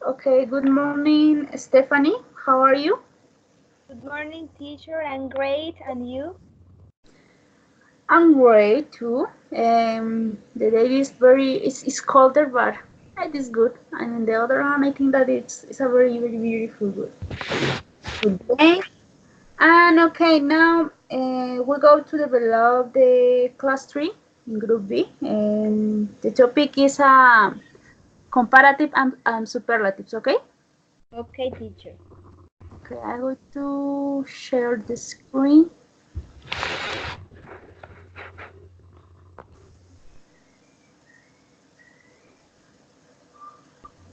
Okay, good morning, Stephanie. How are you? Good morning, teacher. I'm great. And you? I'm great too. The day is it's colder, but it is good. And on the other hand, I think that it's a very beautiful good day. And okay, now we go to develop the class 3 in group B. And the topic is comparative and superlatives, okay? Okay, teacher. Okay, I'm going to share the screen.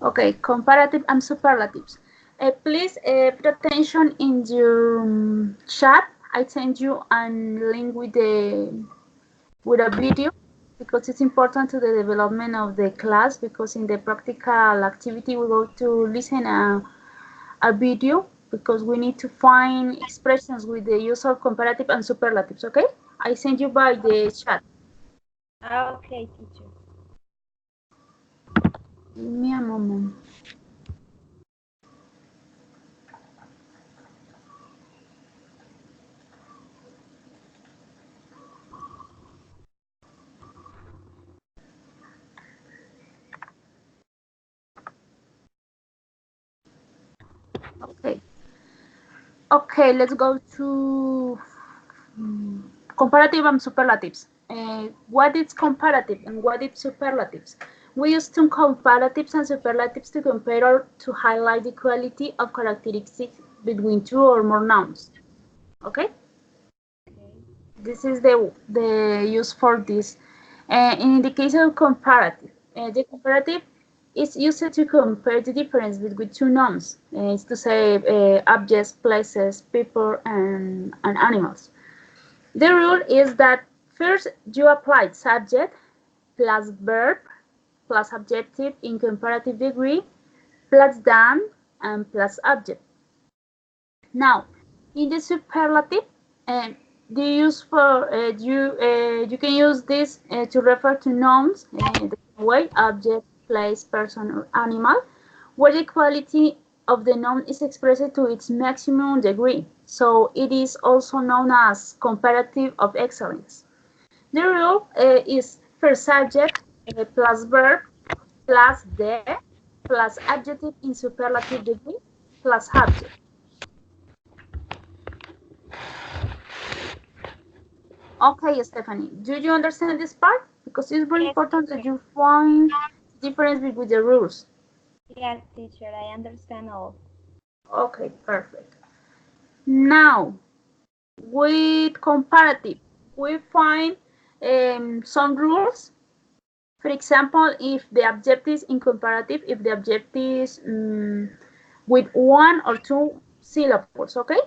Okay, comparative and superlatives. Please pay attention in your chat. I send you a link with a video because it's important to the development of the class because in the practical activity we go to listen a video because we need to find expressions with the use of comparative and superlatives, okay? I send you by the chat. Okay, teacher. Give me a moment. Okay. Okay, let's go to comparative and superlatives. What is comparative and what is superlatives? We use two comparatives and superlatives to compare or to highlight the quality of characteristics between two or more nouns. Okay, this is the use for this. In the case of comparative, the comparative is used to compare the difference between two nouns. It's to say objects, places, people, and animals. The rule is that first you apply subject plus verb plus adjective in comparative degree plus than and plus object. Now, in the superlative, uh, do you use for you can use this to refer to nouns the same way object, place, person, or animal, where the quality of the noun is expressed to its maximum degree. So it is also known as comparative of excellence. The rule is first subject plus verb plus the plus adjective in superlative degree plus subject. Okay, Stephanie, do you understand this part? Because it's very Yes, important that teacher. you find the difference between the rules. Yes, teacher. I understand all. Okay, perfect. Now, with comparative, we find some rules. For example, if the objective is in comparative, if the objective is with one or two syllables, okay?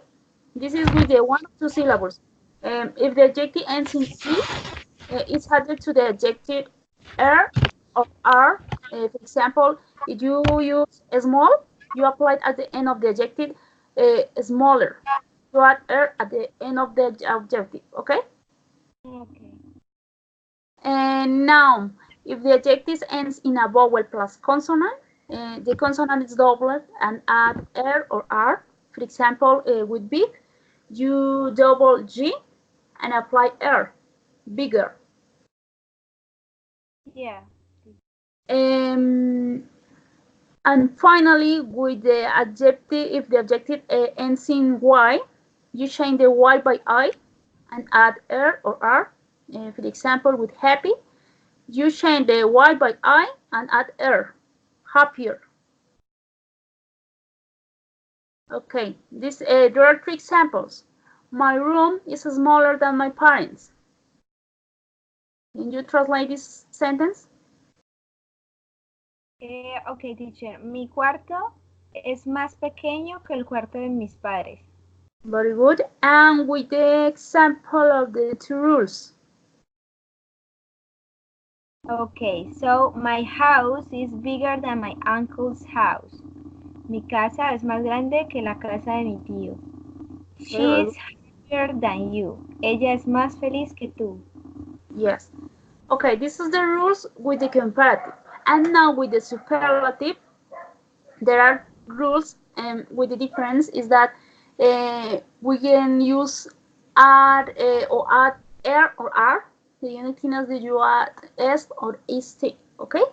This is with the one or two syllables. If the adjective ends in E, it's added to the adjective er or are. For example, if you use small, you apply it at the end of the adjective smaller. You add er at the end of the adjective, okay? Okay. And now, if the adjective ends in a vowel plus consonant, the consonant is doubled and add er or r. For example, with big, you double G and apply er, bigger. Yeah. Um, and finally, with the adjective, if the adjective ends in y, you change the y by I and add er or r. For example, with happy, you change the y by I and add er, happier. Okay, there are three examples. My room is smaller than my parents. Can you translate this sentence? Ok, teacher. Mi cuarto es más pequeño que el cuarto de mis padres. Very good. And with the example of the two rules. Okay, so my house is bigger than my uncle's house. Mi casa es más grande que la casa de mi tío. Okay, very She good. is happier than you. Ella es más feliz que tú. Yes. Okay, this is the rules with the comparative. And now with the superlative, There are rules, with the difference is that we can use add or add er or are. The only thing is that you add est or ist. Okay.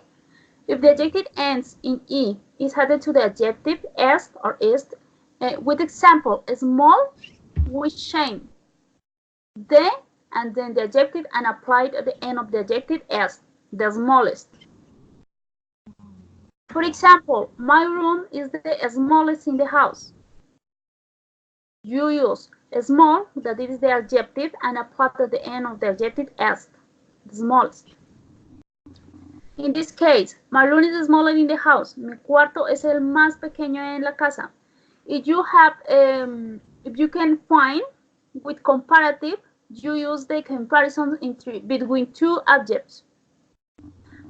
If the adjective ends in e, is added to the adjective est or ist. With example, small, we change the and then the adjective and apply it at the end of the adjective est, the smallest. For example, my room is the smallest in the house. You use small, that is the adjective, and apply at the end of the adjective est, the smallest. In this case, my room is smaller in the house. Mi cuarto es el más pequeño en la casa. If you have, if you can find with comparative, you use the comparison between two adjectives.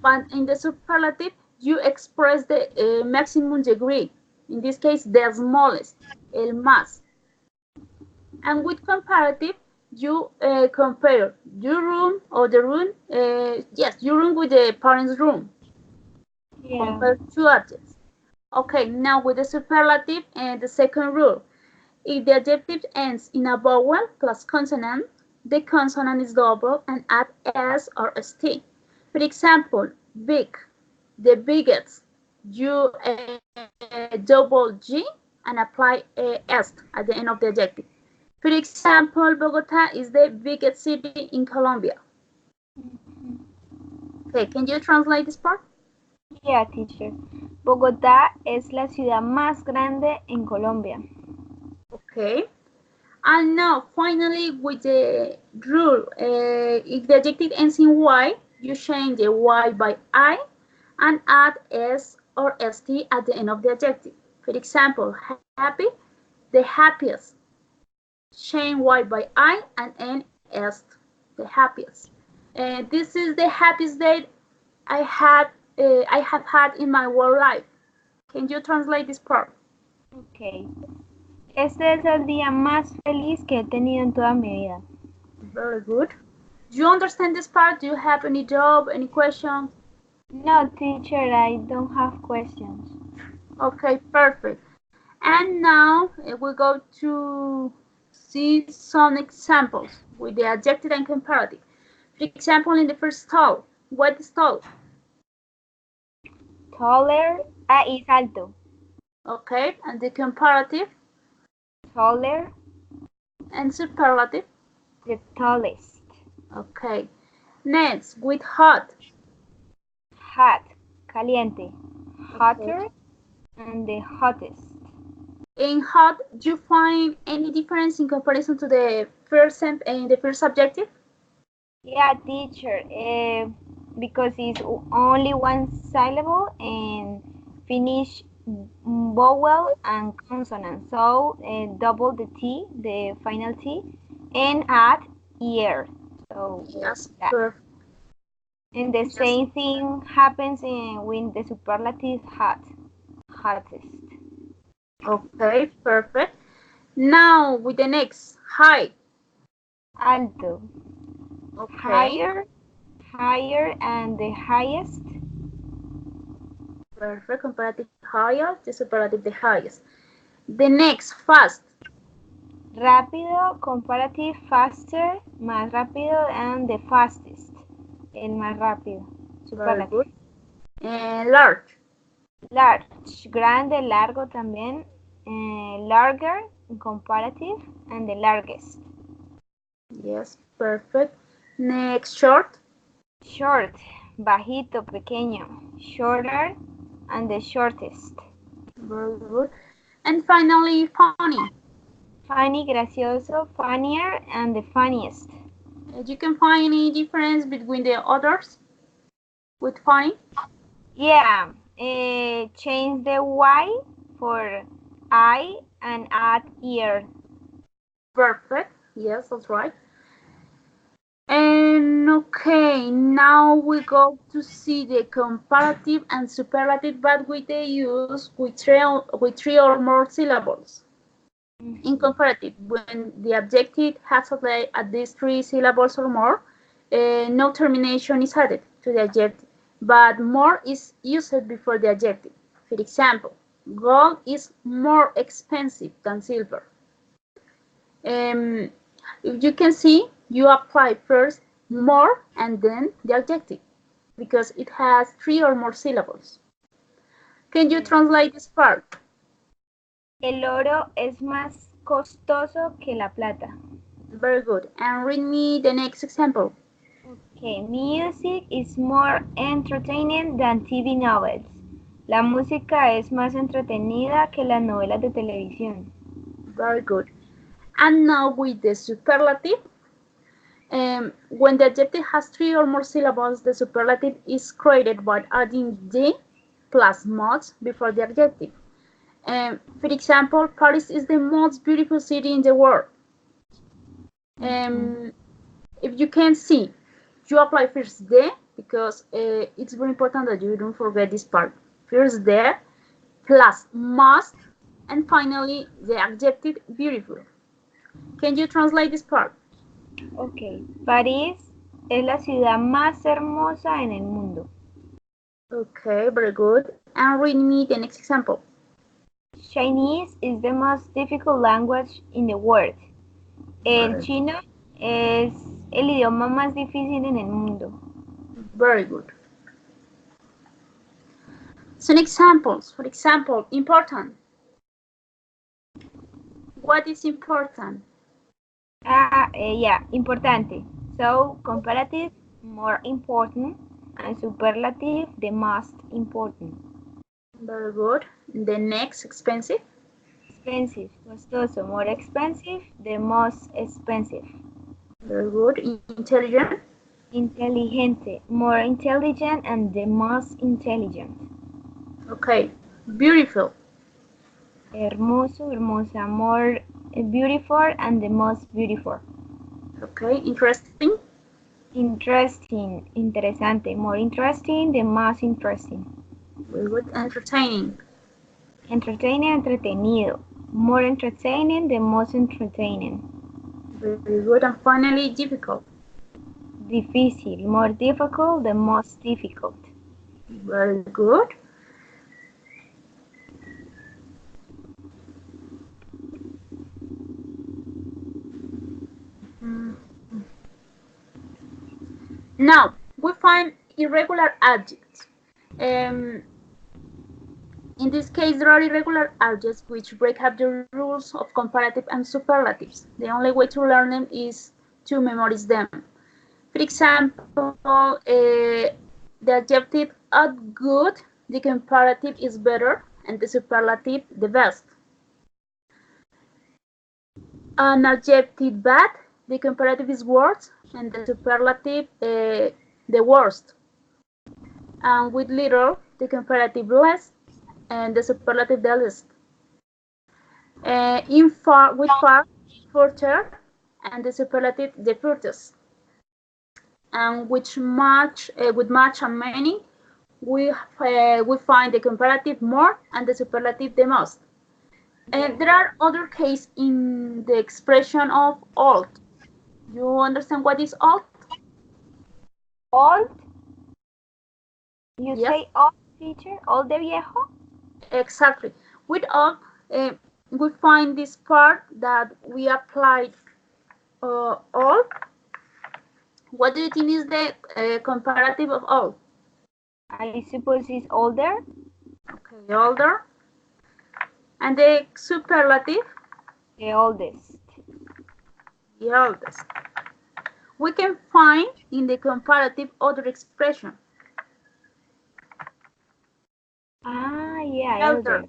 But in the superlative, you express the maximum degree. In this case, the smallest, el más. And with comparative, you compare your room or the room, yes, your room with the parents' room. Yeah. Compare two adjectives. Okay, now with the superlative and the second rule. If the adjective ends in a vowel plus consonant, the consonant is double and add s or st. For example, big, the biggest, you double g and apply est at the end of the adjective. For example, Bogota is the biggest city in Colombia. Okay, can you translate this part? Yeah, teacher. Bogotá es la ciudad más grande en Colombia. Okay. And now, finally, with the rule, if the adjective ends in y, you change the y by I and add s or st at the end of the adjective. For example, happy, the happiest. Change y by I and n est, the happiest. This is the happiest day I have had in my whole life. Can you translate this part? Okay. Este es el día más feliz que he tenido en toda mi vida. Very good. Do you understand this part? Do you have any job, any question? No, teacher, I don't have questions. Okay, perfect. And now we go to see some examples with the adjective and comparative. For example, in the first tall, what is tall? Taller is alto. Okay, and the comparative Taller, and superlative. the tallest. Okay, next with hot. Hot, caliente. Hotter and the hottest. In hot, do you find any difference in comparison to the first subjective? Yeah, teacher, because it's only one syllable and finish vowel and consonant. So double the T, the final T, and add ear. So Yes, that. perfect. And the same thing happens with the superlative hot, hottest. Okay, perfect. Now with the next, high. Alto. Okay. Higher, and the highest. Perfect. Comparative higher, the superlative the highest. The next, fast. Rápido, comparative faster, más rápido, and the fastest. El más rápido. Very Superlative. good. And large. Large, grande, largo también. Larger, comparative, and the largest. Yes, perfect. Next, short. Short, bajito, pequeño. Shorter, and the shortest. Very good. And finally, funny. Funny, gracioso, funnier, and the funniest. You can find any difference between the others with funny? Yeah, change the Y for I and add ear. Perfect. Yes, that's right. And okay, now we go to see the comparative and superlative, but with the use with three or more syllables. In comparative, when the adjective has at least 3 syllables or more, no termination is added to the adjective, but more is used before the adjective. For example, Gold is more expensive than silver. If you can see, you apply first more and then the adjective because it has 3 or more syllables. Can you translate this part? El oro es más costoso que la plata. Very good. And read me the next example. Okay, music is more entertaining than TV novels. La música es más entretenida que las novelas de televisión. Very good. And now with the superlative, when the adjective has 3 or more syllables, the superlative is created by adding the plus most before the adjective. For example, Paris is the most beautiful city in the world. If you can see, you apply first the because it's very important that you don't forget this part. First the plus must and finally the adjective beautiful. Can you translate this part? Ok, París es la ciudad más hermosa en el mundo. Okay, very good. And read me the next example. Chinese is the most difficult language in the world. El chino es el idioma más difícil en el mundo. Very good. Some examples. For example, important. What is important? Yeah, importante. So, comparative, more important, and superlative, the most important. Very good. The next, expensive. Expensive, costoso, more expensive, the most expensive. Very good. Intelligent. Inteligente, more intelligent and the most intelligent. Okay. Beautiful. Hermoso, hermosa, more beautiful and the most beautiful. Okay. Interesting. Interesting, interesante, more interesting, the most interesting. Very good. Entertaining. Entertaining, entretenido. More entertaining, the most entertaining. Very good. And finally, difficult. Difícil, more difficult, the most difficult. Very good. Now, we find irregular adjectives. In this case, there are irregular adjectives which break up the rules of comparative and superlatives. The only way to learn them is to memorize them. For example, the adjective good, the comparative is better, and the superlative the best. An adjective bad, the comparative is worse, and the superlative the worst. And with little, the comparative less, and the superlative the least. With far, further, and the superlative the furthest. And with much and many, we find the comparative more and the superlative the most. And there are other cases in the expression of old. You understand what is old? Old? You Yes. say old, teacher? Old de viejo? Exactly. With old, we find this part that we applied old. What do you think is the comparative of old? I suppose it's older. Okay, older. And the superlative? The oldest. The oldest. We can find in the comparative other expression. Yeah, elder.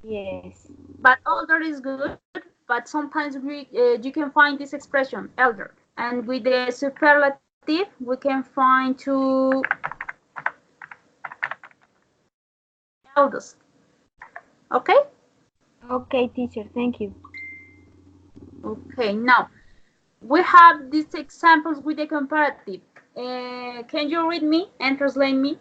Yes. But older is good, but sometimes you can find this expression, elder. And with the superlative, we can find to eldest. Okay? Okay, teacher, thank you. Okay, now we have these examples with the comparative. Can you read me and translate me?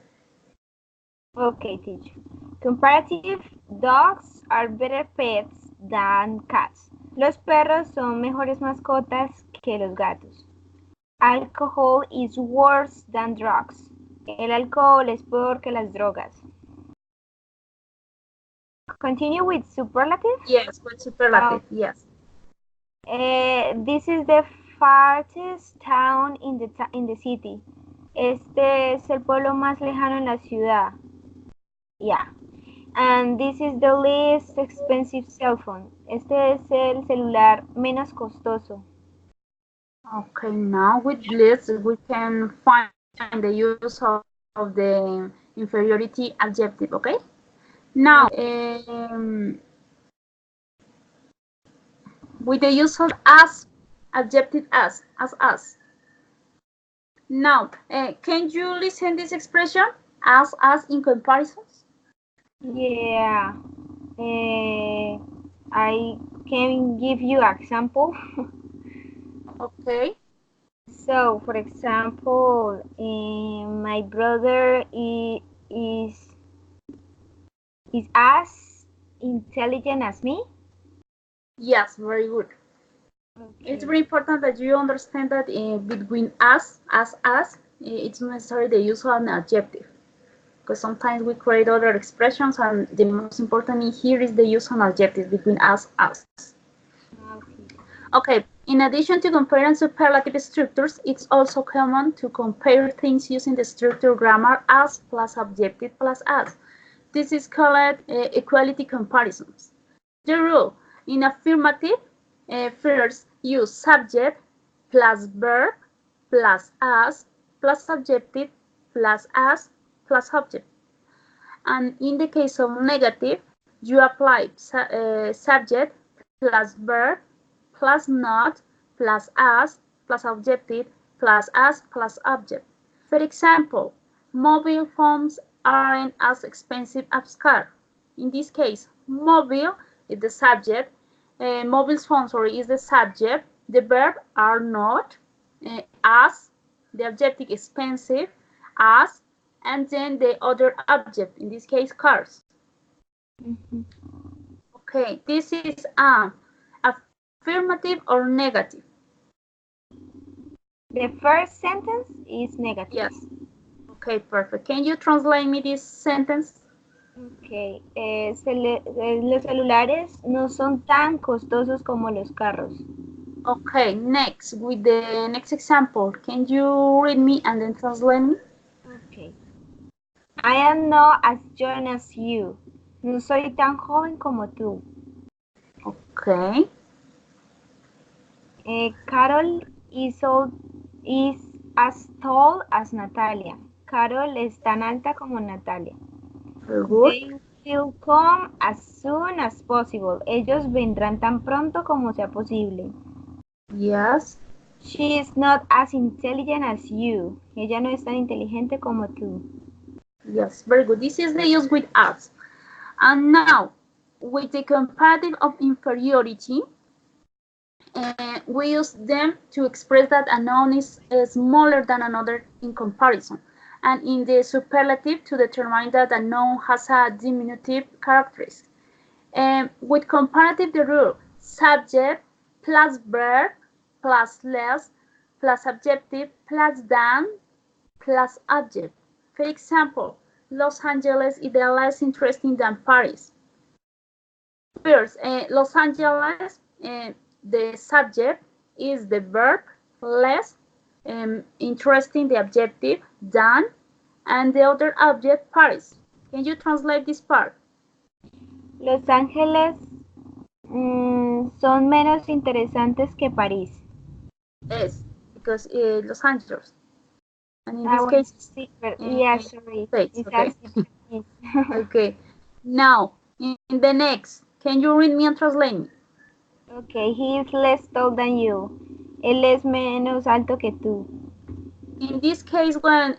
Okay, teacher. Comparative, dogs are better pets than cats. Los perros son mejores mascotas que los gatos. Alcohol is worse than drugs. El alcohol es peor que las drogas. Continue with superlative. Yes, with superlative, yes. This is the farthest town in the city. Este es el pueblo más lejano en la ciudad. Yeah. And this is the least expensive cell phone. Este es el celular menos costoso. Okay, now with this we can find the use of the inferiority adjective, okay? Now, with the use of as, adjective as. Now, can you listen this expression, as in comparisons? Yeah. I can give you an example. Okay. So, for example, my brother is as intelligent as me. Yes, very good. Okay. It's very important that you understand that between as, it's necessary the use of an adjective. Because sometimes we create other expressions, and the most important in here is the use of adjectives between as. Okay, in addition to comparing superlative structures, it's also common to compare things using the structure grammar as plus adjective plus as. This is called equality comparisons. The rule: in affirmative, first use subject plus verb plus as plus adjective plus as plus object. And in the case of negative, you apply subject plus verb plus not plus as plus adjective plus as plus object. For example, mobile phones aren't as expensive as cars. In this case, mobile is the subject, mobile phone is the subject, the verb are not, as, the adjective expensive, as, and then the other object, in this case, cars. Okay, this is affirmative or negative? The first sentence is negative. Yes. Okay, perfect. Can you translate me this sentence? Okay. Los celulares no son tan costosos como los carros. Okay, next, with the next example, can you read me and then translate me? Okay. I am not as young as you. No soy tan joven como tú. Okay. Carol is as tall as Natalia. Carol es tan alta como Natalia. Very good. They will come as soon as possible. Ellos vendrán tan pronto como sea posible. Yes. She is not as intelligent as you. Ella no es tan inteligente como tú. Yes, very good. This is the use with as. And now, with the comparative of inferiority, we use them to express that a noun is smaller than another in comparison. And in the superlative, to determine that a noun has a diminutive characteristic. With comparative, the rule subject plus verb plus less plus adjective plus than plus object. For example, Los Angeles is less interesting than Paris. First, Los Angeles, the subject is the verb, less, interesting, the adjective, than, and the other object, Paris. Can you translate this part? Los Ángeles son menos interesantes que París. Yes, because Los Angeles. And in this case, yeah, sorry. States, okay. Okay. Now, in the next, can you read me and translate me? Okay, he is less tall than you. Él es menos alto que tú. In this case, when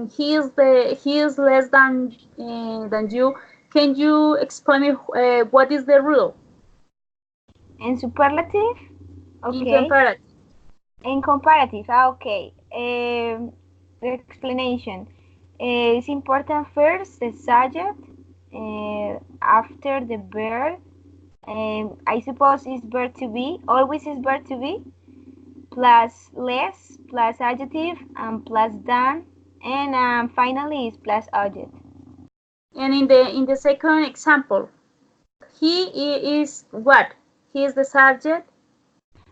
he is less than you, can you explain me what is the rule? En superlative? Okay. In comparative. En comparative, okay. The explanation. It's important first the subject, after the verb. I suppose it's verb to be. Always is verb to be. Plus less, plus adjective, and plus than, and finally is plus object. And in the second example, He is what? He is the subject.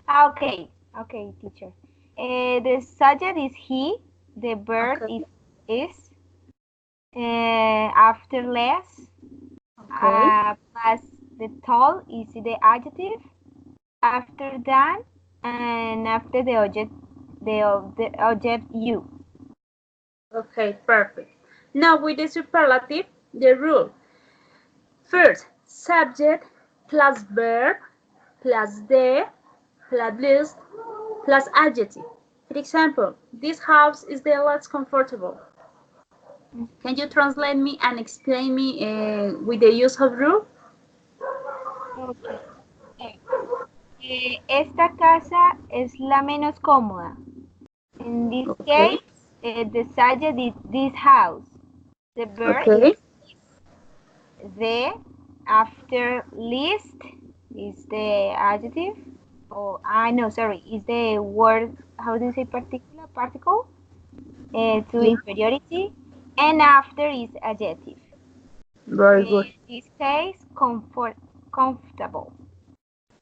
Okay, okay, teacher. The subject is he, the verb Okay. is after less, Okay. plus the tall is the adjective, after than, and after the object you. Okay, perfect. Now with the superlative, the rule. First, subject plus verb plus the plus list plus adjective. For example, this house is the less comfortable. Can you translate me and explain me with the use of rule? Okay. Esta casa es la menos cómoda. In this Okay. case, the subject is this house. The verb is Okay. the, after list is the adjective. Oh, I know, sorry, is the word, how do you say particular, particle? To Yeah. inferiority. And after is adjective. Very In good. this case, comfortable.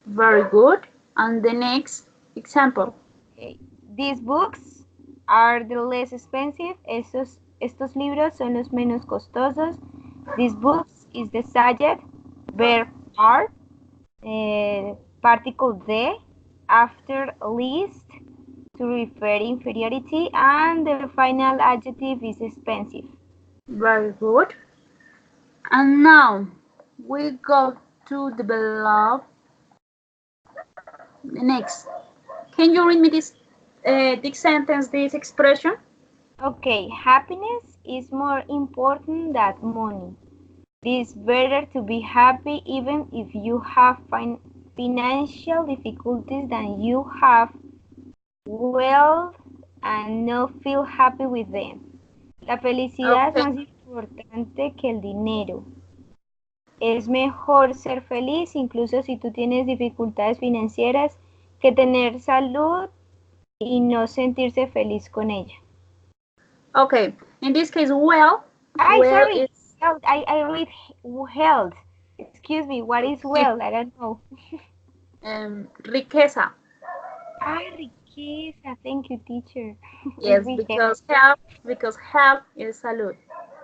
Very good. And the next example. Okay. These books are the less expensive. Estos libros son los menos costosos. These books is the subject, verb are, particle the, after list to refer inferiority, and the final adjective is expensive. Very good. And now we go to develop the next. Can you read me this sentence, this expression? Okay, happiness is more important than money. It is better to be happy even if you have financial difficulties than you have wealth and not feel happy with them. La felicidad es Okay. más importante que el dinero. Es mejor ser feliz incluso si tú tienes dificultades financieras que tener salud y no sentirse feliz con ella. Okay. In this case, well, Ay, well sorry. is Health. I read health. Excuse me. What is well? I don't know. riqueza. Ah, riqueza. Thank you, teacher. I Yes, read health. because health is salud.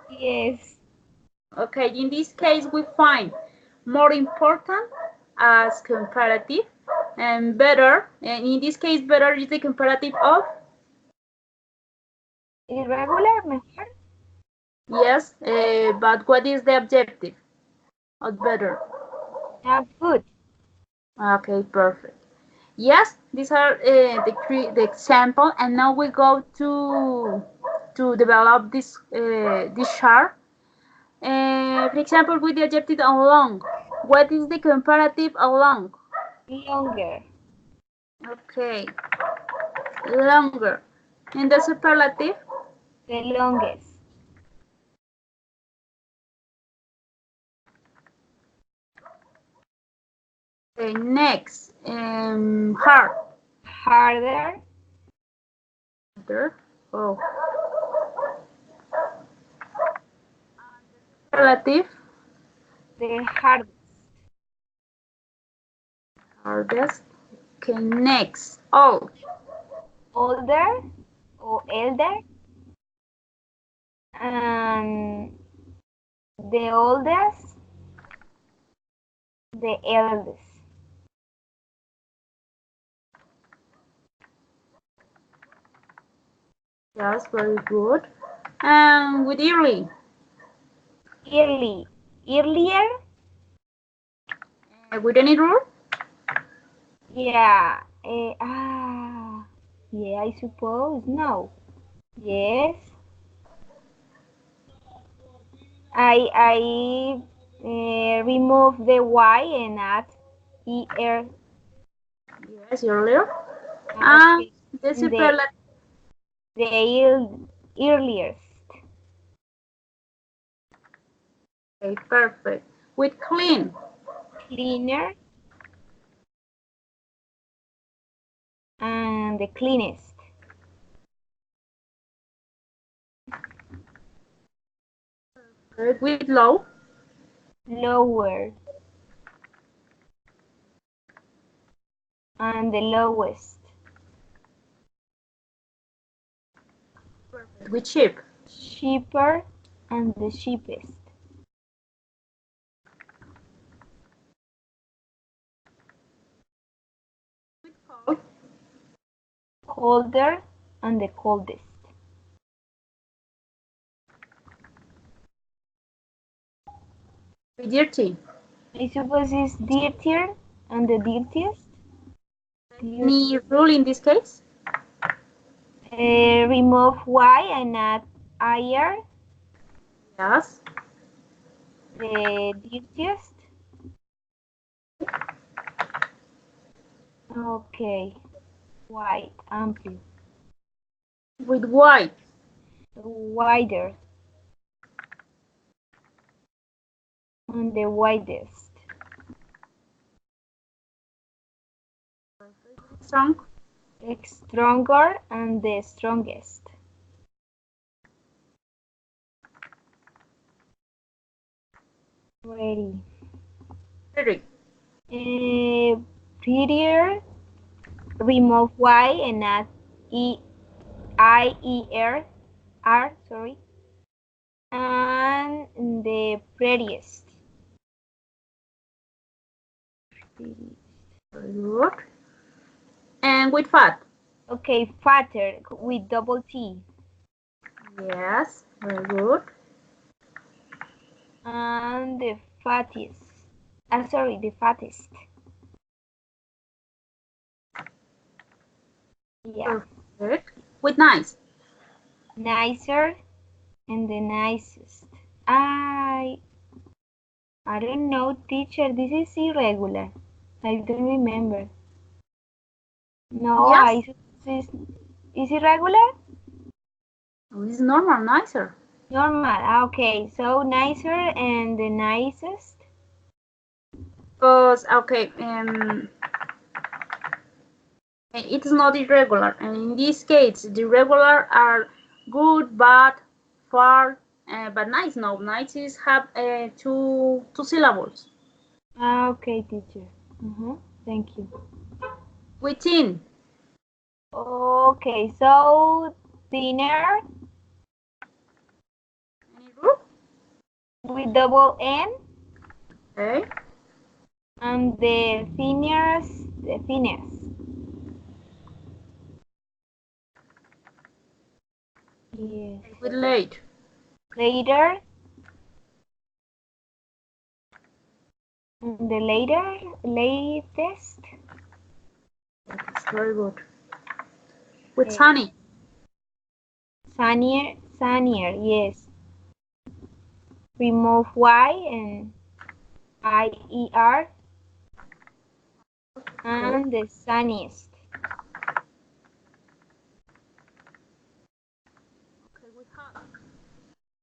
Yes. Okay, in this case we find more important as comparative and better. And in this case, better is the comparative of Irregular, mejor. yes, but what is the objective of better? Good. Okay, perfect. Yes, these are the example, and now we go to develop this chart. For example, with the adjective along, what is the comparative along? Longer. Okay, longer. And the superlative, The longest. next, hard. Harder. Harder. Oh, superlative, The hardest. hardest. Okay, next, old. Older or elder. And the oldest. The eldest. Yes, very good. And with early, Early. Earlier. with any rule? Yeah. Yeah, I suppose. No. Yes. I remove the Y and add ER. Yes, earlier. And Okay. the The superlative, earliest. okay, perfect. With clean, Cleaner and the cleanest. with low, Lower. and the lowest. With sheep. Cheaper and the cheapest. With cold. Colder and the coldest. With dirty. I suppose it's dirtier and the dirtiest. Any rule in this case? Remove Y and add IR. Yes. The dirtiest. Okay. White, ample. With white. Wider. And the widest. Strong. Stronger and the strongest. Ready. Pretty. Prettier. Remove Y and add IER, sorry. And the prettiest. Very good. And with fat. Okay, fatter with double T. Yes. Very good. And the fattest. Sorry, the fattest. Yeah. Perfect. With nice. Nicer and the nicest. I don't know, teacher. This is irregular. I don't remember. No, Yes. is irregular? It's normal, nicer. Normal. Okay, so nicer and the nicest. Because, okay, it's not irregular. And in this case, the regular are good, bad, far, but nice. No, nice is have two syllables. Okay, teacher. Thank you. Within. Okay, so thinner Any group? with double N Okay. and the thinnest, the thinnest. Yes. With late. Later. The latest. That's very good. With Okay. sunny. Sunnier, yes. Remove Y and IER and the sunniest. Okay, with hot.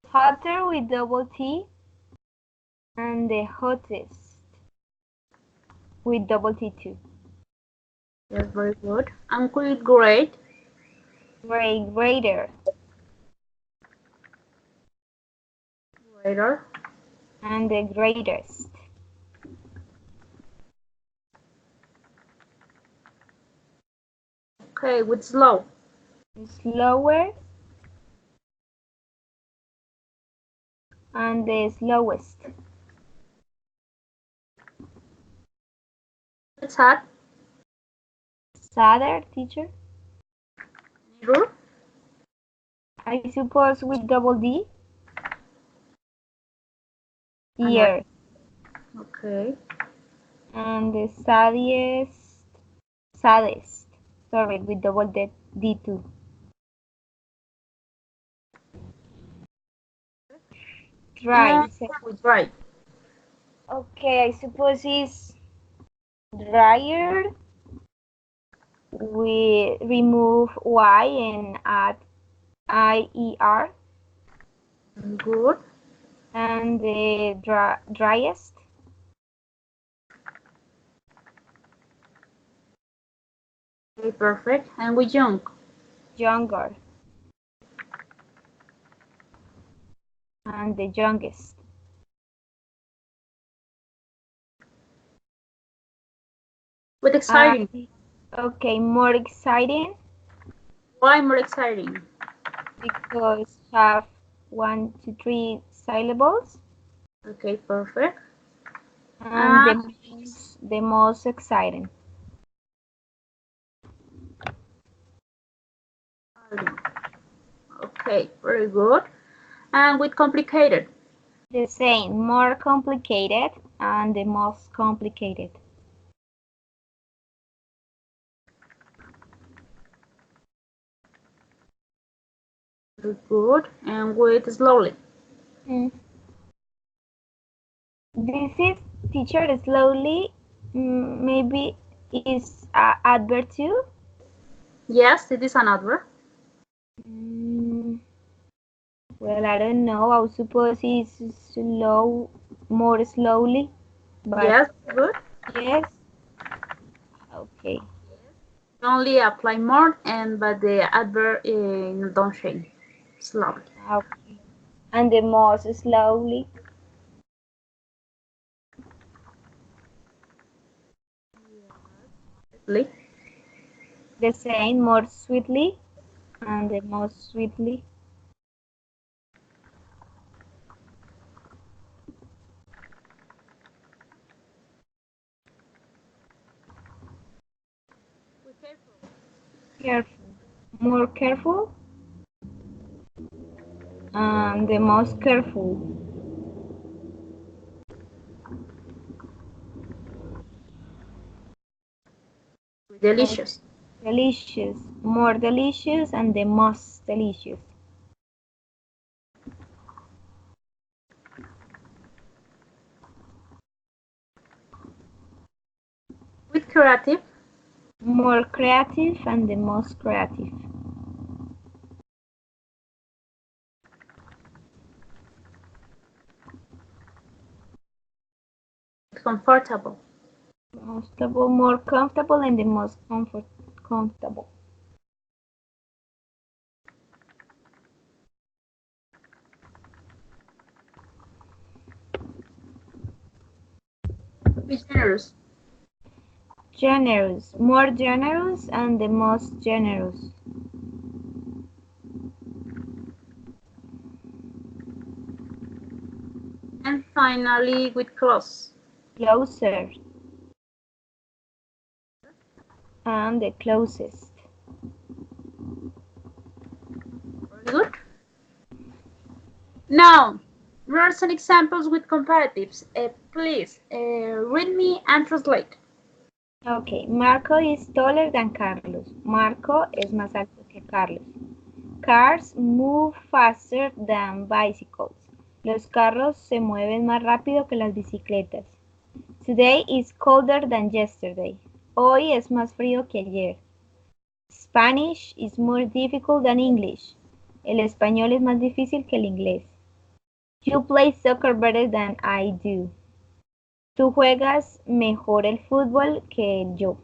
Hotter with double T and the hottest with double T too. Yes, very good. And with great. Greater Greater. and the greatest. Okay, with slow. Slower and the slowest. With sad. Sadder, teacher? Any rule? I suppose with double D. Another. Ear. Okay. And the saddest. Sorry, with double D too. Dry. With dry. Okay, I suppose it's drier. We remove Y and add IER. Good. And the driest. Okay, perfect. And with young. Younger. And the youngest. With exciting. Okay, more exciting Why more exciting? because have 1 to 3 syllables. Okay, perfect. And the most exciting. Okay, very good. And with complicated. The same, more complicated and the most complicated. Very good. And with slowly. This is teacher slowly. Maybe is adverb too. Yes, it is an adverb. Well, I don't know. I suppose it's slow, more slowly. But Yes, good. yes. Okay. Only apply more, and but the adverb don't change. Slowly. Okay. And the most slowly. The same, more sweetly. And the most sweetly. Careful. More careful. And the most careful. Delicious. Delicious. More delicious and the most delicious. With creative. More creative and the most creative. Comfortable. More comfortable and the most comfortable. Be generous. Generous. More generous and the most generous. And finally, with close. Closer. And the closest. Very good. Now, here are some examples with comparatives. Please read me and translate. Okay, Marco is taller than Carlos. Marco es más alto que Carlos. Cars move faster than bicycles. Los carros se mueven más rápido que las bicicletas. Today is colder than yesterday. Hoy es más frío que ayer. Spanish is more difficult than English. El español es más difícil que el inglés. You play soccer better than I do. Tú juegas mejor el fútbol que yo.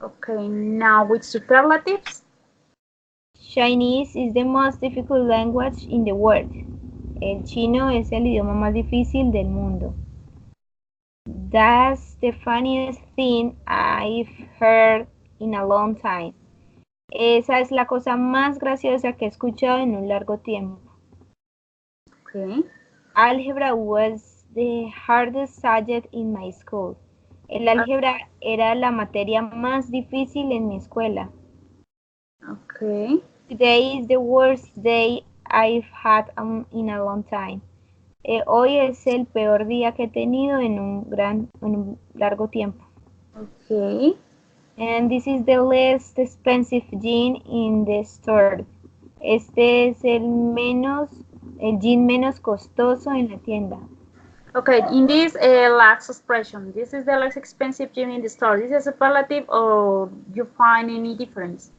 Okay, now with superlatives. Chinese is the most difficult language in the world. El chino es el idioma más difícil del mundo. That's the funniest thing I've heard in a long time. Esa es la cosa más graciosa que he escuchado en un largo tiempo. Okay. Algebra was the hardest subject in my school. El álgebra era la materia más difícil en mi escuela. Okay. Today is the worst day I've had in a long time. Hoy es el peor día que he tenido en un largo tiempo. Okay. And this is the least expensive gin in the store. Este es el gin menos costoso en la tienda. Okay, in this last expression, this is the less expensive gym in the store. This is a superlative, or you find any difference?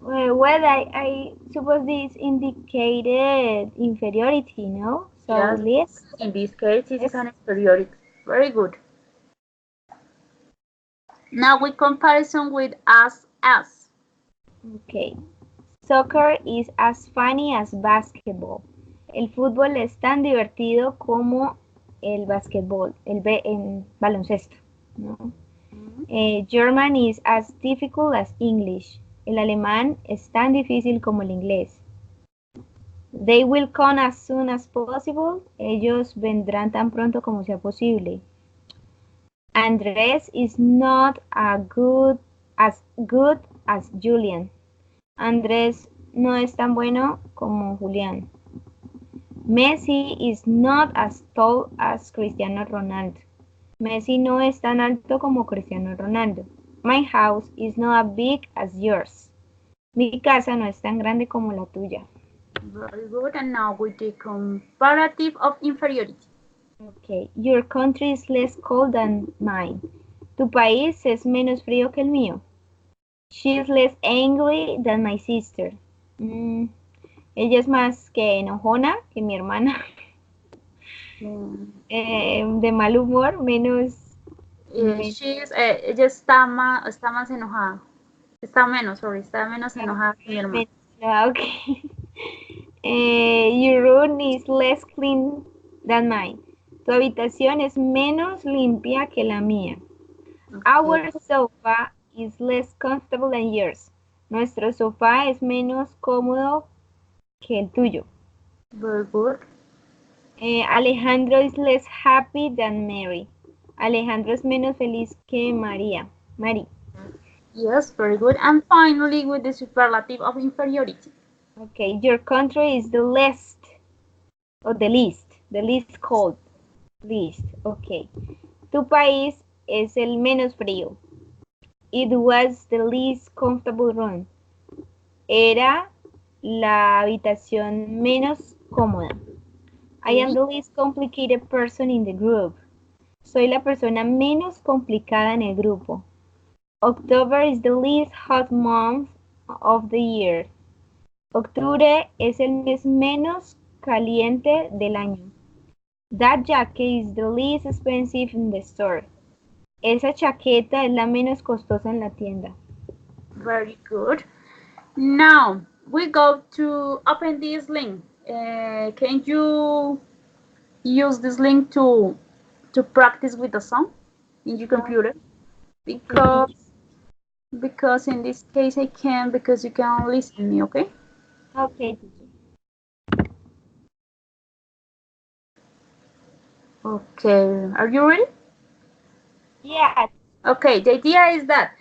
Well, I suppose this indicated inferiority, no? So Yes. less. In this case, it is an inferiority. Very good. Now with comparison with as. Okay. Soccer is as funny as basketball. El fútbol es tan divertido como el basquetbol, el baloncesto, ¿no? German is as difficult as English. El alemán es tan difícil como el inglés. They will come as soon as possible. Ellos vendrán tan pronto como sea posible. Andrés is not as good as Julian. Andrés no es tan bueno como Julián. Messi is not as tall as Cristiano Ronaldo. Messi no es tan alto como Cristiano Ronaldo. My house is not as big as yours. Mi casa no es tan grande como la tuya. Very good. And now with the comparative of inferiority. Okay. Your country is less cold than mine. Tu país es menos frío que el mío. She is less angry than my sister. Ella es más que enojona que mi hermana. De mal humor, menos. Ella está más enojada. Está menos, sorry, está menos enojada que mi hermana. Okay. Your room is less clean than mine. Tu habitación es menos limpia que la mía. Our sofa is less comfortable than yours. Nuestro sofá es menos cómodo que el tuyo. Very good. Alejandro is less happy than Mary. Alejandro es menos feliz que María. Mari. Yes, very good. And finally, with the superlative of inferiority. Okay, your country is the least, or the least cold. Least, okay. Tu país es el menos frío. It was the least comfortable room. Era la habitación menos cómoda. I am the least complicated person in the group. Soy la persona menos complicada en el grupo. October is the least hot month of the year. Octubre es el mes menos caliente del año. That jacket is the least expensive in the store. Esa chaqueta es la menos costosa en la tienda. Very good. Now we go to open this link. Can you use this link to practice with the song in your computer? Because in this case I can, because you can listen me, okay? Okay. Okay, are you ready? Yeah. Okay, the idea is that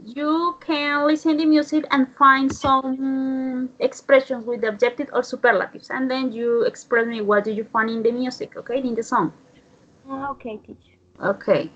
you can listen to music and find some expressions with the objective or superlatives, and then you express me what do you find in the music, okay, in the song. Okay, teacher. Okay.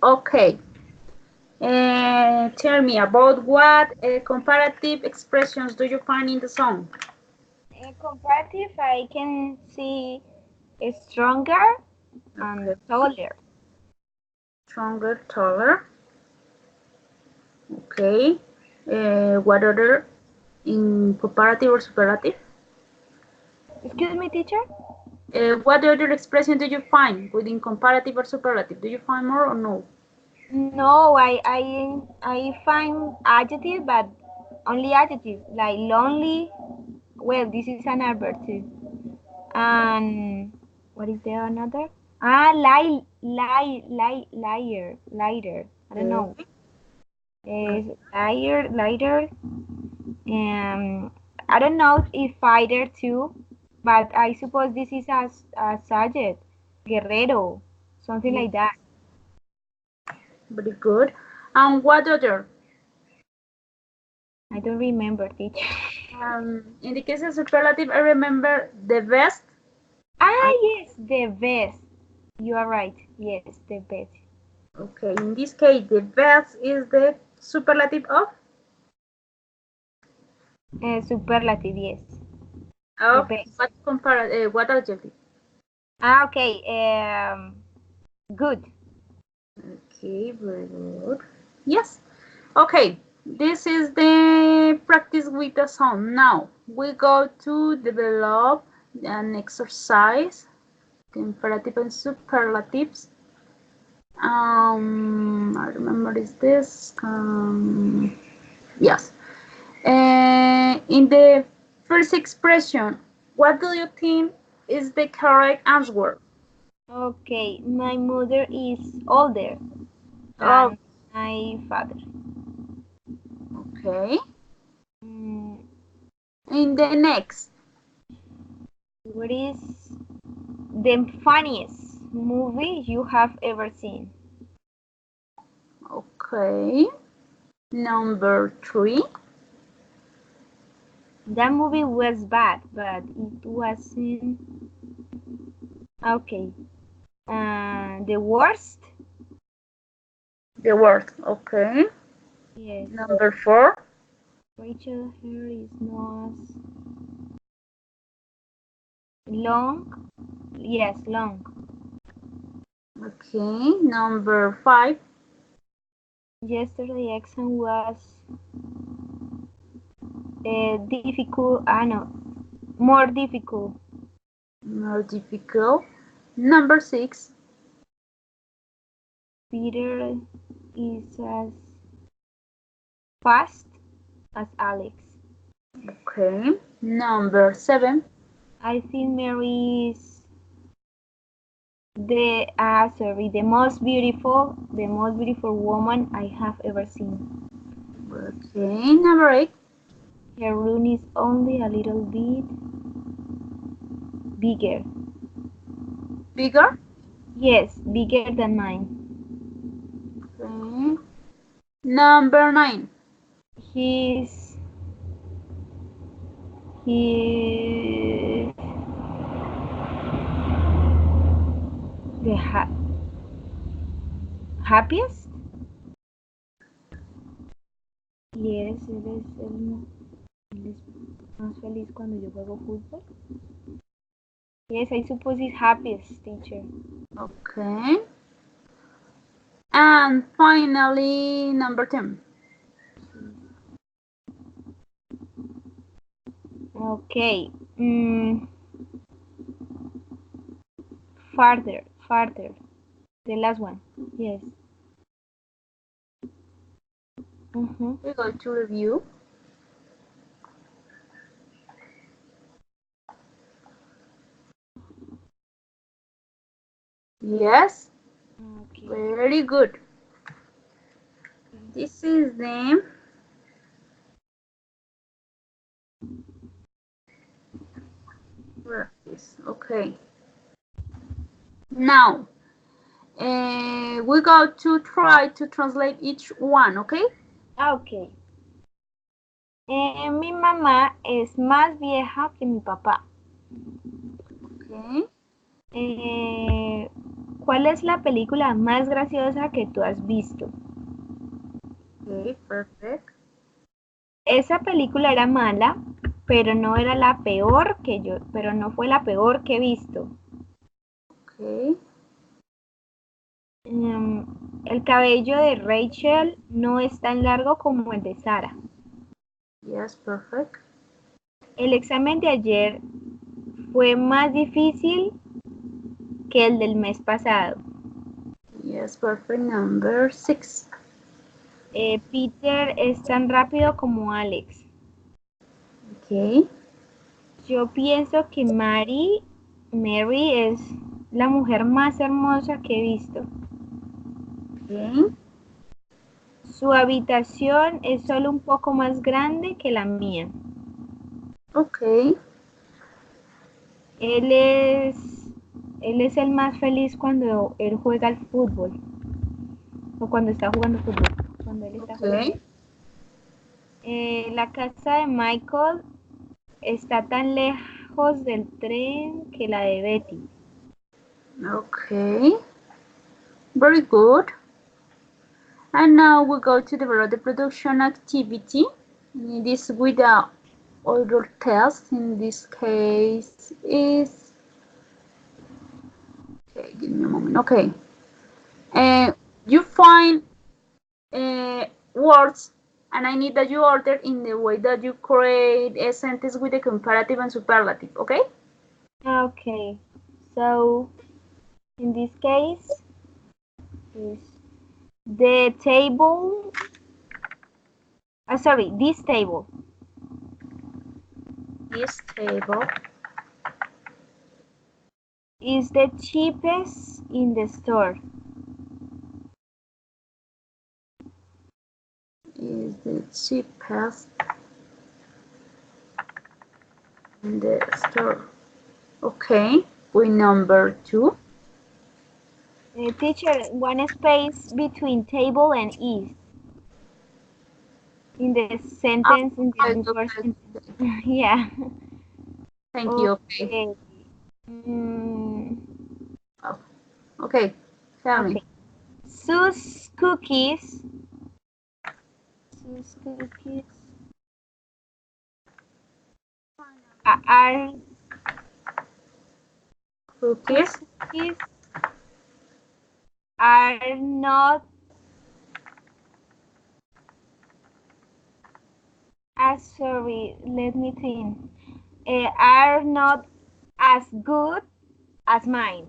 Okay. Tell me about what comparative expressions do you find in the song? Comparative, I can see stronger and Okay. taller. Stronger, taller. Okay. What other in comparative or superlative? Excuse me, teacher? What other expression do you find within comparative or superlative? Do you find more or no? No, I find adjective, but only adjective like lonely. Well, this is an adverb too. And what is there another? Ah, lighter. I don't know. Okay. Lighter. I don't know if fighter too, but I suppose this is a subject, guerrero, something Yeah, like that. very good. And what other? I don't remember, teacher. In the case of superlative, I remember the best. Ah, I, yes, the best. You are right. Yes, the best. okay, in this case, the best is the superlative of Superlative, yes, the best. what adjective? Ah, okay. Good. Okay, very good. Yes. Okay, this is the practice with the sound. Now we go to develop an exercise, comparative and superlatives. I remember is this. Yes. In the first expression, what do you think is the correct answer? Okay, my mother is older Oh, than my father. okay. Mm, In the next, what is the funniest movie you have ever seen? okay. Number three. That movie was bad, but it wasn't okay. The worst? The word. Okay. Yes. Number four. Rachel hair is not long. Yes, long. Okay. Number five. Yesterday exam was difficult. No, more difficult. More difficult. Number six. Peter is as fast as Alex. Okay. Number seven. I think Mary is the most beautiful woman I have ever seen. Okay. Number eight. Her room is only a little bit bigger. Bigger. Yes, bigger than mine. Okay. Number nine. He's he the happiest. Yes, él es más feliz cuando yo juego fútbol. Yes, I suppose he's happiest, teacher. Okay. And finally, number 10. Okay. Farther. The last one. Yes. We go to review. Yes, Okay. very good. This is the practice. Okay. Now, we go to try to translate each one, okay? Okay. Mi mamá es más vieja que mi papá. Okay. Eh, ¿Cuál es la película más graciosa que tú has visto? Okay, perfect. Esa película era mala, pero no era la peor pero no fue la peor que he visto. Okay. El cabello de Rachel no es tan largo como el de Sarah. Yes, perfect. El examen de ayer fue más difícil que el del mes pasado. Yes, perfect. Number 6. Peter es tan rápido como Alex. Okay. Yo pienso que Mary es la mujer más hermosa que he visto. Okay. Su habitación es solo un poco más grande que la mía. Okay. Él es el más feliz cuando él juega al fútbol. O cuando está jugando fútbol. Cuando él está jugando. Okay. La casa de Michael está tan lejos del tren que la de Betty. Okay. Very good. And now we go to develop the production activity. This with the oral test. In this case is, okay, give me a moment. Okay. You find words, and I need that you order in the way that you create a sentence with the comparative and superlative. Okay. Okay. So in this case is the table. Sorry, this table. This table Is the cheapest in the store. is the cheapest in the store. Okay. With number 2. Teacher, one space between table and is in the sentence in the Okay, before okay. sentence. Yeah. Thank you. Okay. Okay. Mm, Oh, okay. Tell me. okay. Sue's cookies. Sue's cookies are Cookies. cookies are not as sorry. Let me think. Are not as good as mine.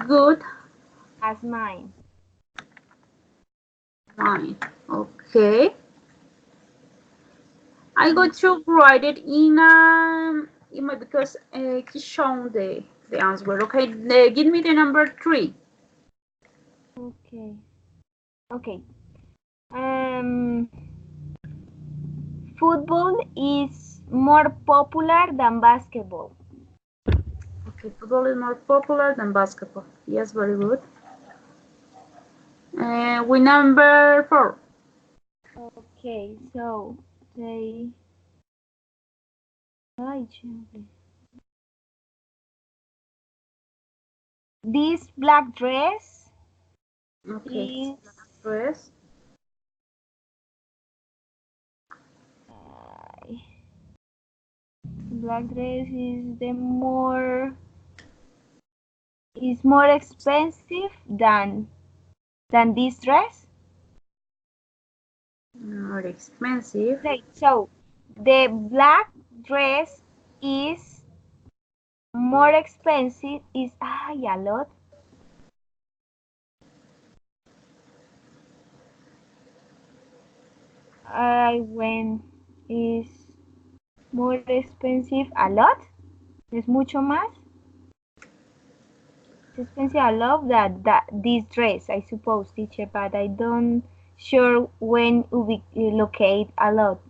Good. As mine. Fine. Okay. I go to write it in my, because he's shown the answer. Okay. Give me the number 3. Okay. Okay. Football is more popular than basketball. Okay. Football is more popular than basketball. Yes, very good. With number 4. Okay, so they. Ay, chale. This black dress Okay. is. Dress. Ay, black dress is more expensive than this dress. More expensive. Okay, so the black dress is more expensive. Is a lot. When is more expensive a lot. Es mucho más. It's expensive a lot that this dress, I suppose, teacher, but I don't sure when we locate a lot.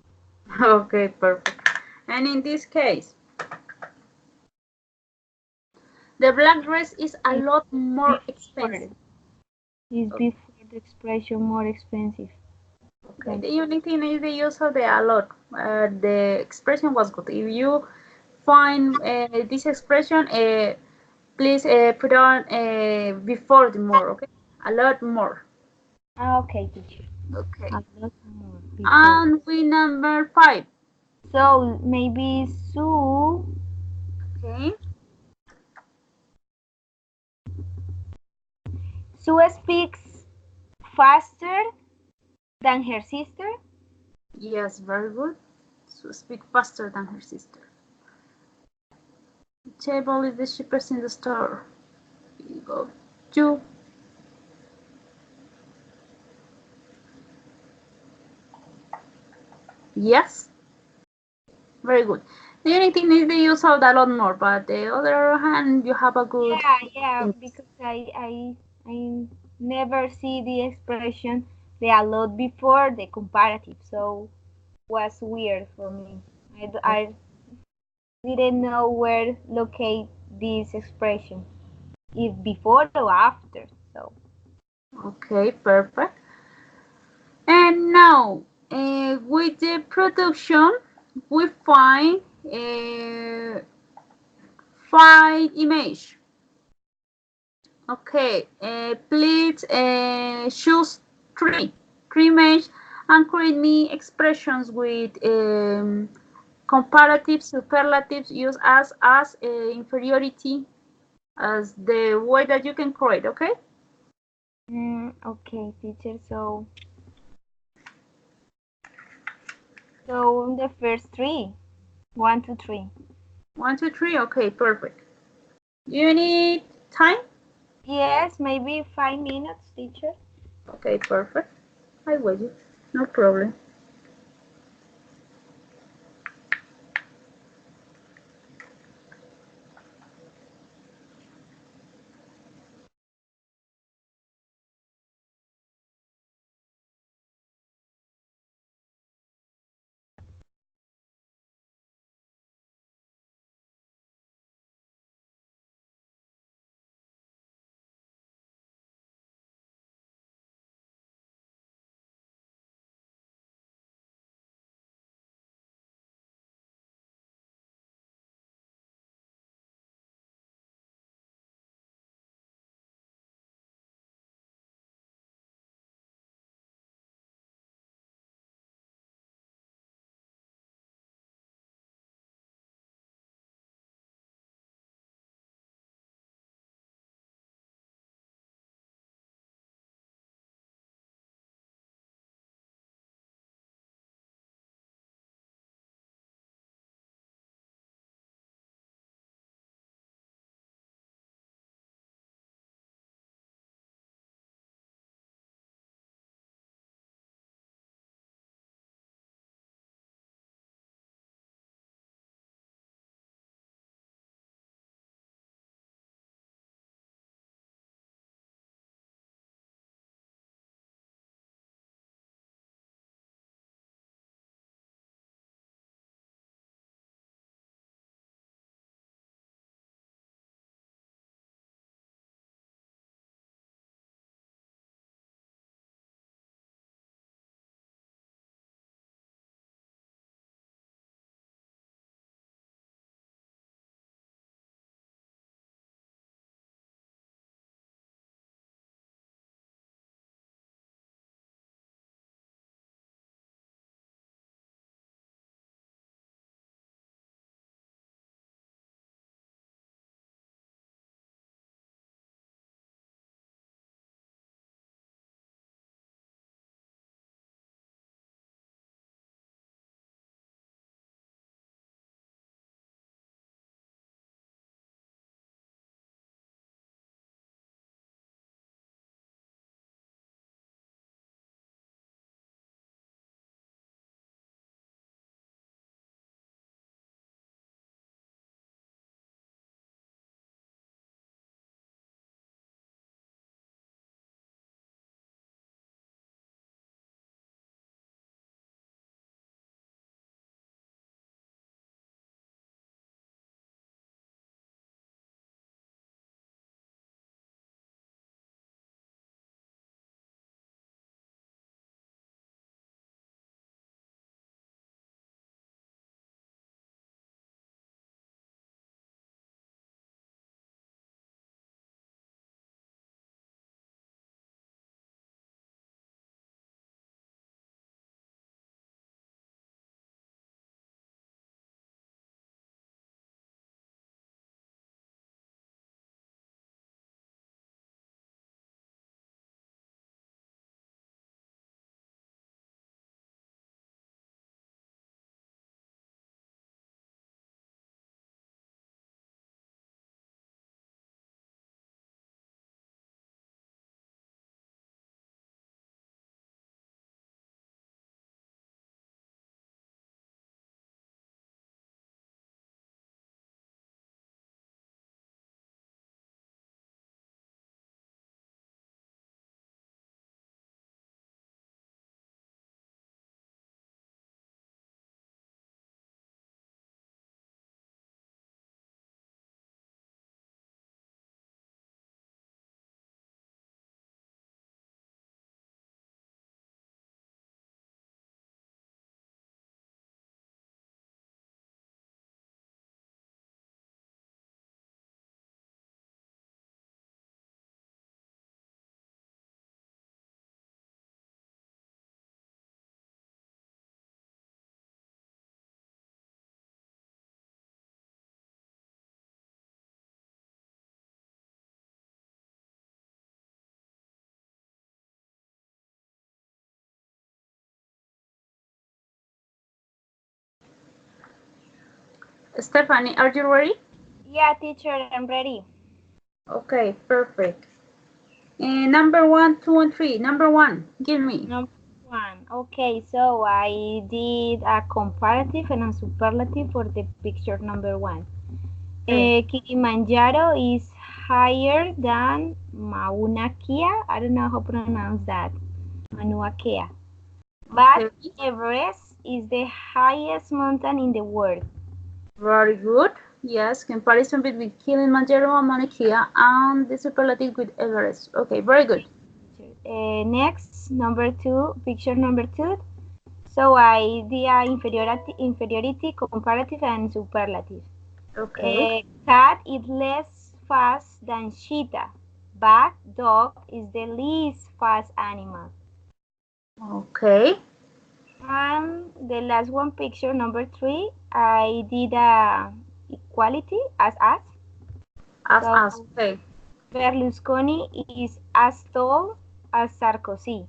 Okay, perfect. And in this case, the black dress is a It's lot more before, expensive. it's Okay. before the expression more expensive. Okay, the only thing is the use of the a lot. The expression was good. If you find this expression, please put on before the more, okay? A lot more. Okay, teacher. Okay. A lot more before. And we number 5. So maybe Sue. Okay. Sue speaks faster than her sister. Yes, very good. So speak faster than her sister. The table is the cheapest in the store. You go to. Yes, very good. The only thing is the use of the lot more, but the other hand, you have a good Yeah, things. because I never see the expression the a lot before the comparative, so was weird for me. I didn't know where locate this expression, if before or after. So Okay, perfect. And now, with the production, we find uh, 5 images. Okay, please choose three images and create me expressions with comparative superlatives used as inferiority as the way that you can create. Okay, okay, teacher. So the first three, 1, 2, 3. 1, 2, 3. Okay, perfect. You need time. Yes, maybe 5 minutes, teacher. Okay, perfect. I wait. No problem. Stephanie, are you ready? Yeah, teacher, I'm ready. Okay, perfect. Number one, two, and three. Number one, give me. Number one. Okay, so I did a comparative and a superlative for the picture number one. Okay. Kilimanjaro is higher than Mauna Kea. I don't know how to pronounce that. Mauna Kea. But Okay. Everest is the highest mountain in the world. Very good. Yes, comparison between Kilimanjaro and Mauna Kea and the superlative with Everest. Okay, very good. Next, number two, picture number two. So I did a inferiority, comparative, and superlative. Okay. Cat is less fast than cheetah, but dog is the least fast animal. Okay. And the last one, picture number three, I did a equality as. As. So Okay. Berlusconi is as tall as Sarkozy.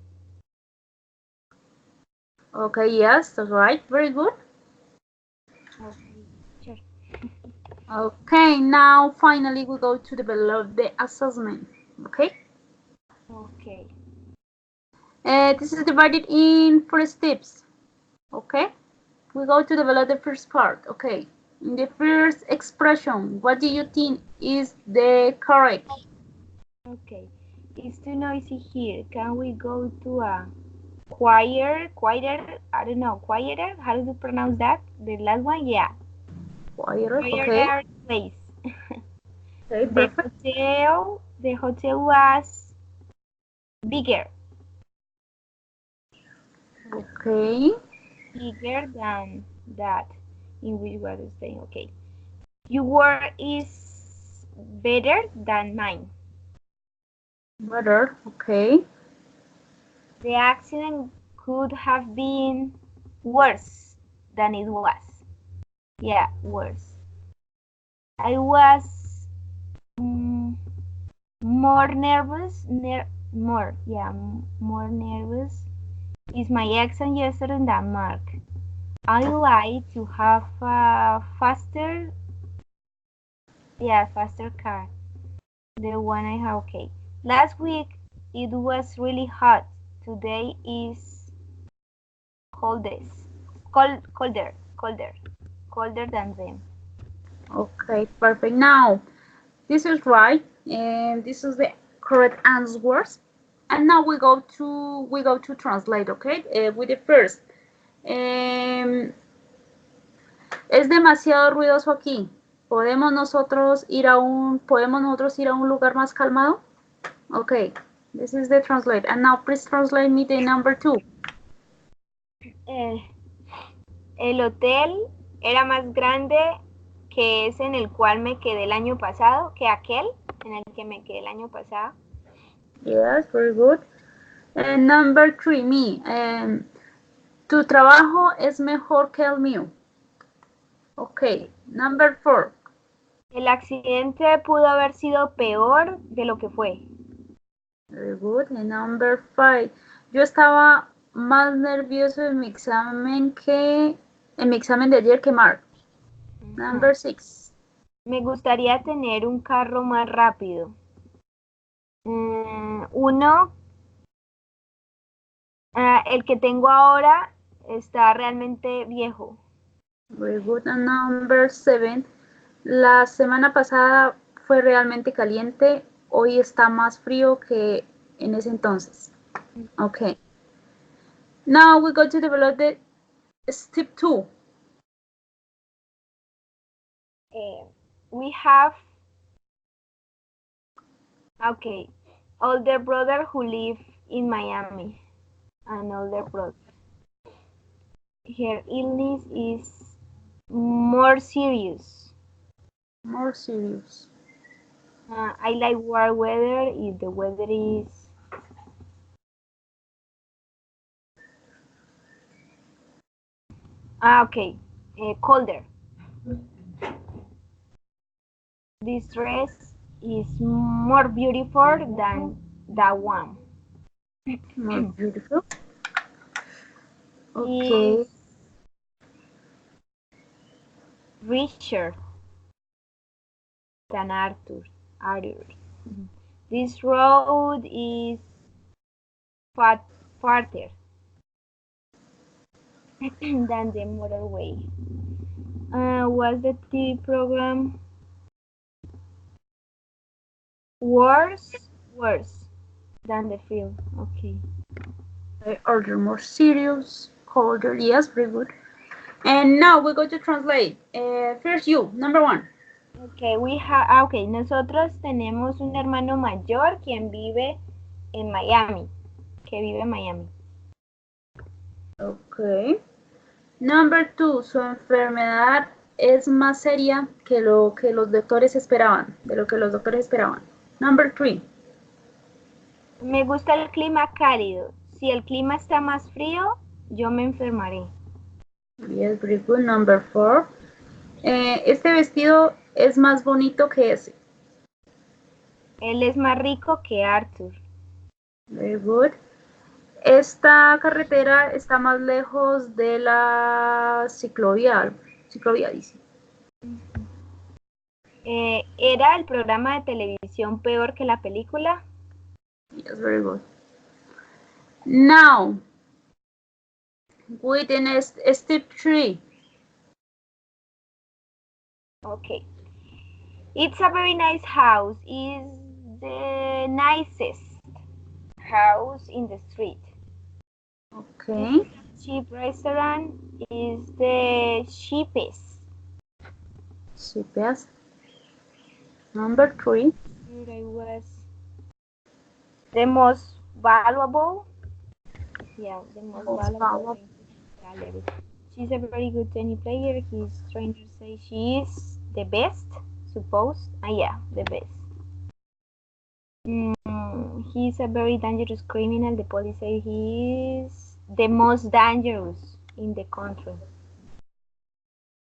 Okay, yes, that's right. Very good. Okay, sure. Okay, now finally we go to develop the assessment. Okay. Okay. This is divided in four steps. Okay. We go to develop the first part. Okay. In the first expression, what do you think is the correct? Okay. It's too noisy here. Can we go to a quieter? I don't know, quieter? How do you pronounce that? The last one? Yeah. Quieter. Okay. Quieter place. Okay, The perfect. hotel was bigger. Okay. Bigger than that in which we are staying. Okay. Your work is better than mine. Better. Okay. The accident could have been worse than it was. Yeah, worse. I was mm, more nervous, more nervous is my exam yesterday than Mark. I like to have a faster car. The one I have, okay. Last week it was really hot. Today is coldest, colder than them. Okay, perfect. Now, this is right, and this is the correct answers. And now we go to translate. Okay, with the first. Um, es demasiado ruidoso aquí. ¿Podemos nosotros ir a un lugar más calmado? Okay, this is the translate. And now please translate me the number two. Eh, el hotel era más grande que ese en el cual me quedé el año pasado, que aquel en el que me quedé el año pasado. Yes, very good. And number three, me. Tu trabajo es mejor que el mío. Okay, number four. El accidente pudo haber sido peor de lo que fue. Very good. And number five. Yo estaba más nervioso en mi examen de ayer que Mark. Ujú. Number six. Me gustaría tener un carro más rápido. Uno, el que tengo ahora está realmente viejo. Very good. And number seven. La semana pasada fue realmente caliente. Hoy está más frío que en ese entonces. Okay. Now we go to develop the step two. We have, okay, older brother who live in Miami. An older brother. Her illness is more serious. More serious. I like warm weather if the weather is okay, colder. This dress is more beautiful than that one. More beautiful. Is Okay. richer than Arthur. This road is farther than the motorway. Was the TV program worse than the film? Okay. Are they more serious, colder? Yes, very good. And now we go to translate. First you, number one. Okay, nosotros tenemos un hermano mayor quien vive en Miami, que vive en Miami. Okay. Number two, su enfermedad es más seria que lo que los doctores esperaban, de lo que los doctores esperaban. Number three. Me gusta el clima cálido. Si el clima está más frío, yo me enfermaré. Yes, very good. Number four. Este vestido es más bonito que ese. Él es más rico que Arthur. Very good. Esta carretera está más lejos de la ciclovía. Ciclovía dice. ¿Era el programa de televisión peor que la película? Yes, very good. Now, with the step 3. Okay. It's a very nice house. It's the nicest house in the street. Okay. Cheap restaurant is the cheapest. Cheapest. Number 3. I was the most valuable. Yeah, the most valuable. Gallery. She's a very good tennis player. His trainer says she is the best, suppose. Yeah, the best. He's a very dangerous criminal. The police say he is the most dangerous in the country.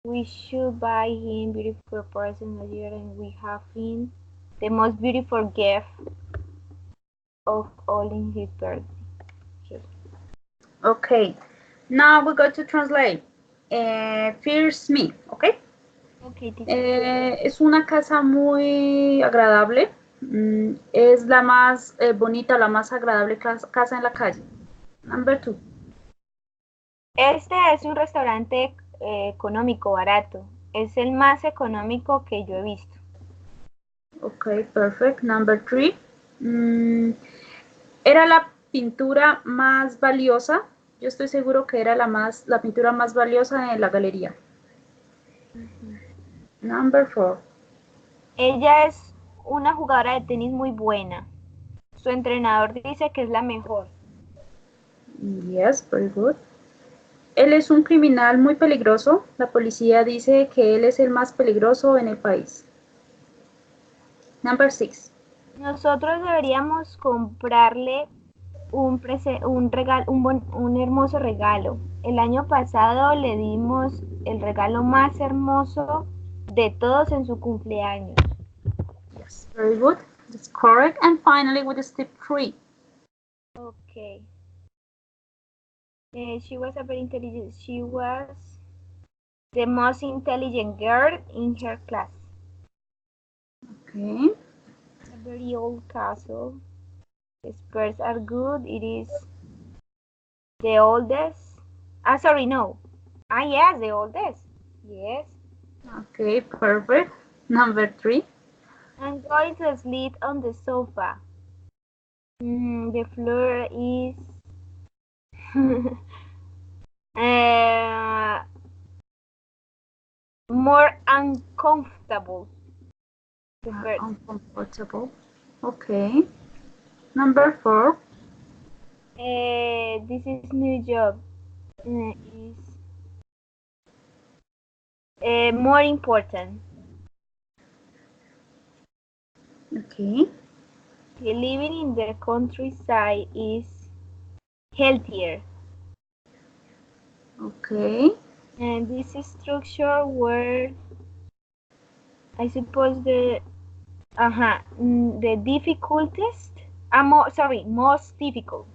We should buy him beautiful present a year, and we have him the most beautiful gift of all in his birthday. Okay. Now we go to translate. Fear Smith, okay? Okay, teacher. Es una casa muy agradable. Es la más bonita, la más agradable casa en la calle. Number 2. Este es un restaurante económico, barato. Es el más económico que yo he visto. Okay, perfect. Number 3. Era la pintura más valiosa. Yo estoy seguro que era la pintura más valiosa en la galería. Number 4. Ella es una jugadora de tenis muy buena. Su entrenador dice que es la mejor. Yes, very good. Él es un criminal muy peligroso. La policía dice que él es el más peligroso en el país. Number 6. Nosotros deberíamos comprarle un hermoso regalo. El año pasado le dimos el regalo más hermoso de todos en su cumpleaños. Yes, very good. That's correct. And finally with step 3. Okay. She was a very intelligent. She was the most intelligent girl in her class. Okay. A very old castle. The Spurs are good. It is the oldest. Sorry, no. Yes, the oldest. Yes. Okay, perfect. Number 3. I'm going to sleep on the sofa. The floor is more uncomfortable. Uncomfortable. Okay. Number 4. This is new job. Is more important. Okay. Living in the countryside is healthier. Okay. And this structure where I suppose the difficultest. Most difficult.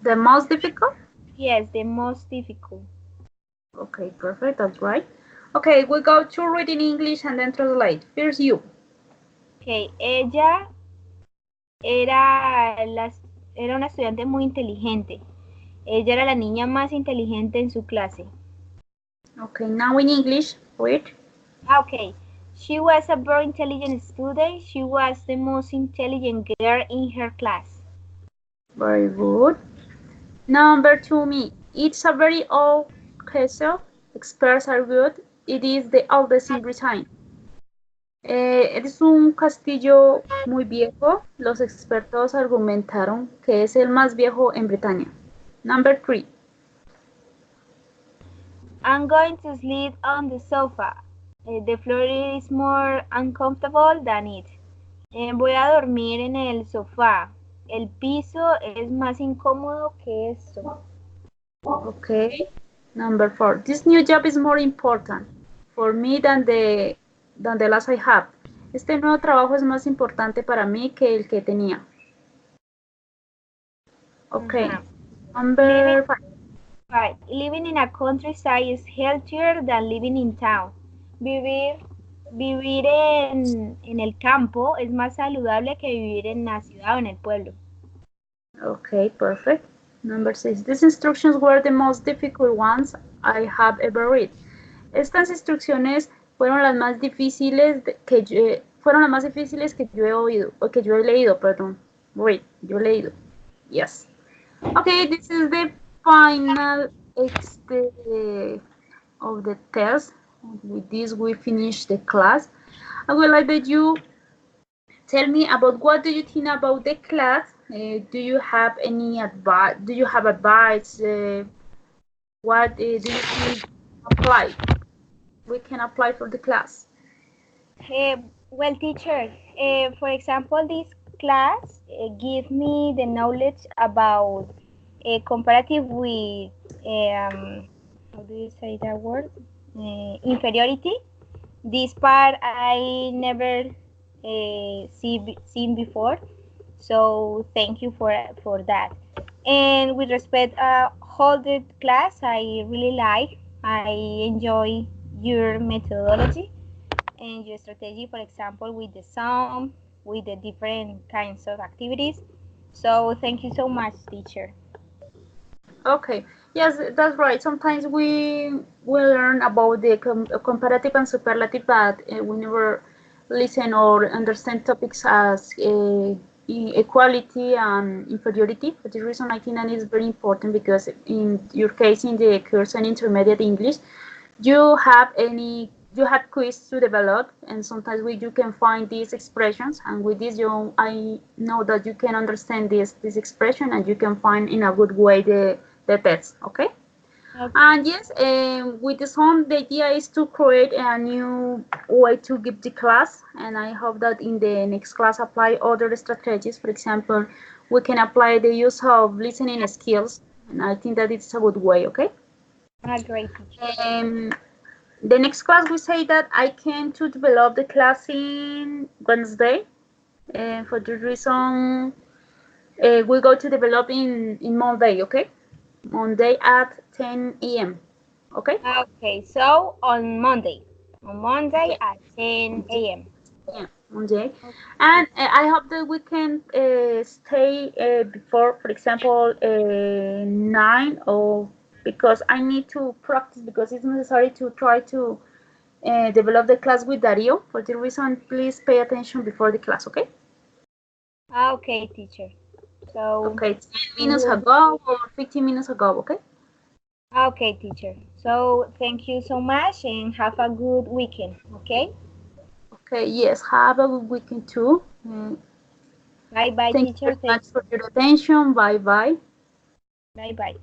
The most difficult? Yes, the most difficult. Okay, perfect. That's right. Okay, we go to read in English and then translate. First you. Okay, ella era, era una estudiante muy inteligente. Ella era la niña más inteligente en su clase. Okay, now in English, read. Okay, she was a very intelligent student. She was the most intelligent girl in her class. Very good. Number 2, me. It's a very old castle. Experts are good. It is the oldest in Britain. Es un castillo muy viejo. Los expertos argumentaron que es el más viejo en Bretaña. Number 3. I'm going to sleep on the sofa. The floor is more uncomfortable than it. Voy a dormir en el sofá. El piso es más incómodo que esto. Okay. Number 4. This new job is more important for me than the last I have. Este nuevo trabajo es más importante para mí que el que tenía. Okay. Number 5. Right. Living in a countryside is healthier than living in town. Vivir en el campo es más saludable que vivir en la ciudad o en el pueblo. Okay, perfect. Number 6. These instructions were the most difficult ones I have ever read. Estas instrucciones fueron las más difíciles que yo he oído, o que yo he leído, perdón. Read, yo he leído. Yes. Okay, this is the final of the test. With this, we finish the class. I would like that you tell me about what do you think about the class. Do you have any advice? Do you have advice? What do you think apply? We can apply for the class. Well, teacher, for example, this class give me the knowledge about comparative with, how do you say that word? Inferiority. This part I never seen before, so thank you for that. And with respect whole the class, I really like. I enjoy your methodology and your strategy, for example, with the song, with the different kinds of activities. So thank you so much, teacher. Okay, yes, that's right. Sometimes we learn about the comparative and superlative, but we never listen or understand topics as equality and inferiority. For this reason, I think that is very important because in your case, in the course and intermediate English, you have quiz to develop, and sometimes you can find these expressions, and with this I know that you can understand this expression and you can find in a good way the text. Okay. And yes, with this home, the idea is to create a new way to give the class, and I hope that in the next class apply other strategies. For example, we can apply the use of listening skills, and I think that it's a good way. Okay. Great. The next class we say that I came to develop the class in Wednesday. For this reason, we go to develop in Monday. Okay. Monday at 10 a.m. Okay? Okay, so on Monday at 10 a.m. Yeah, Monday. And I hope that we can stay before, for example, 9, or because I need to practice, because it's necessary to try to develop the class with Dario. For the reason, please pay attention before the class, okay? Okay, teacher. So okay, 10 minutes ago or 15 minutes ago, okay? Okay, teacher. So thank you so much and have a good weekend, okay? Okay, yes, have a good weekend too. Bye-bye, Thank teacher. you very much for your attention. Bye-bye. Bye-bye.